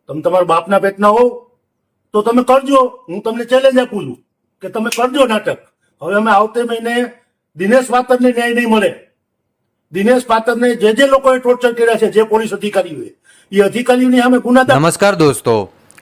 તમે તમારા બાપના પેટના હોવ તો તમે કરજો. હું તમને ચેલેન્જ આપું છું કે તમે કરજો નાટક. હવે અમે આવતે મહિને દિનેશ પાતરને ન્યાય નહીં મળે. દિનેશ પાતરને જે લોકોએ ટોર્ચર કર્યા છે, જે પોલીસ અધિકારીઓએ, એ અધિકારીઓની સામે ગુનાદાર. નમસ્કાર દોસ્તો,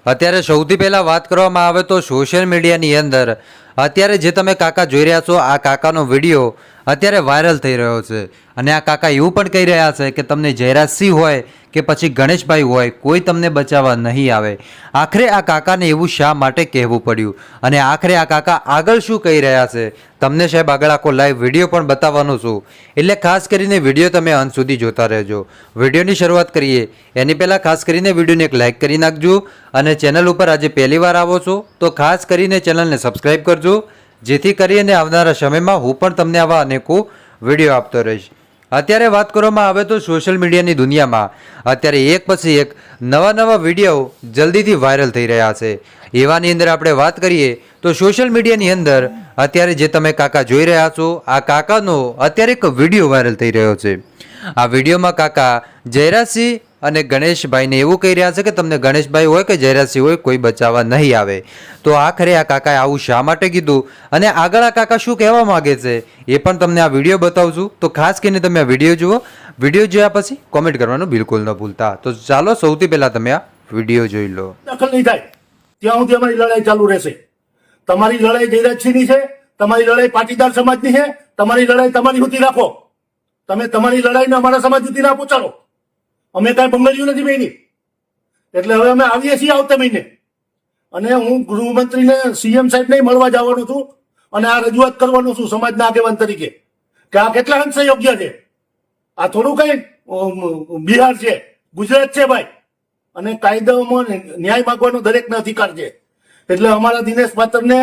અત્યારે સૌથી પહેલા વાત કરવામાં આવે તો સોશિયલ મીડિયાની અંદર અત્યારે જે તમે કાકા જોઈ રહ્યા છો, આ કાકાનો વિડીયો અત્યારે વાયરલ થઈ રહ્યો છે. અને આ કાકા એવું પણ કહી રહ્યા છે કે તમને જયરાજસિંહ હોય કે પછી ગણેશભાઈ હોય, કોઈ તમને બચાવવા નહીં આવે. આખરે આ કાકાને એવું શા માટે કહેવું પડ્યું અને આખરે આ કાકા આગળ શું કહી રહ્યા છે, તમને સાહેબ આગળ આખો લાઈવ વિડીયો પણ બતાવવાનો છું. એટલે ખાસ કરીને વિડીયો તમે અંત સુધી જોતા રહેજો. વિડીયોની શરૂઆત કરીએ એની પહેલાં ખાસ કરીને વિડીયોને એક લાઇક કરી નાખજો અને ચેનલ ઉપર આજે પહેલી વાર આવો છો તો ખાસ કરીને ચેનલને સબસ્ક્રાઈબ કરજો, જેથી કરીને આવનારા સમયમાં હું પણ તમને આવા અનેકો વિડીયો આપતો રહીશ. અત્યારે વાત કરવામાં આવે તો સોશિયલ મીડિયાની દુનિયામાં અત્યારે એક પછી એક નવા વિડીયો જલ્દીથી વાયરલ થઈ રહ્યા છે. એવાની અંદર આપણે વાત કરીએ તો સોશિયલ મીડિયાની અંદર અત્યારે જે તમે કાકા જોઈ રહ્યા છો, આ કાકાનો અત્યારે એક વિડીયો વાયરલ થઈ રહ્યો છે. આ વિડીયોમાં કાકા જયરાજસિંહ અને ગણેશભાઈને એવું કહી રહ્યા છે કે તમને ગણેશભાઈ હોય કે જયરાજસિંહ હોય, કોઈ બચાવવા નહીં આવે. તો આખરે આ કાકાએ આવું શા માટે કીધું અને આગળ આ કાકા શું કહેવા માંગે છે એ પણ તમને આ વિડીયો બતાવું છું. તો ખાસ કરીને તમે આ વિડીયો જુઓ. વિડીયો જોયા પછી કોમેન્ટ કરવાનું બિલકુલ ન ભૂલતા. તો ચાલો સૌથી પહેલા તમે આ વિડીયો જોઈ લો. દખલ નહીં થાય ત્યાં સુધી અમારી લડાઈ ચાલુ રહેશે. તમારી લડાઈ જયરાજસિંહની છે, તમારી લડાઈ પાટીદાર સમાજની છે, તમારી લડાઈ તમારી સુધી રાખો. તમે તમારી લડાઈને અમારા સમાજ સુધી ના પહોંચાડો. અમે કાંઈ બંગડીયું નથી બની. એટલે હવે અમે આવીએ છીએ આવતા મહિને, અને હું ગૃહમંત્રીને સીએમ સાહેબને મળવા જવાનું છું અને આ રજૂઆત કરવાનું છું સમાજના આગેવાન તરીકે કે આ કેટલા અંશે યોગ્ય છે. આ થોડું કઈ બિહાર છે, ગુજરાત છે ભાઈ, અને કાયદાઓમાં ન્યાય માંગવાનો દરેકને અધિકાર છે. એટલે અમારા દિનેશ પાતરને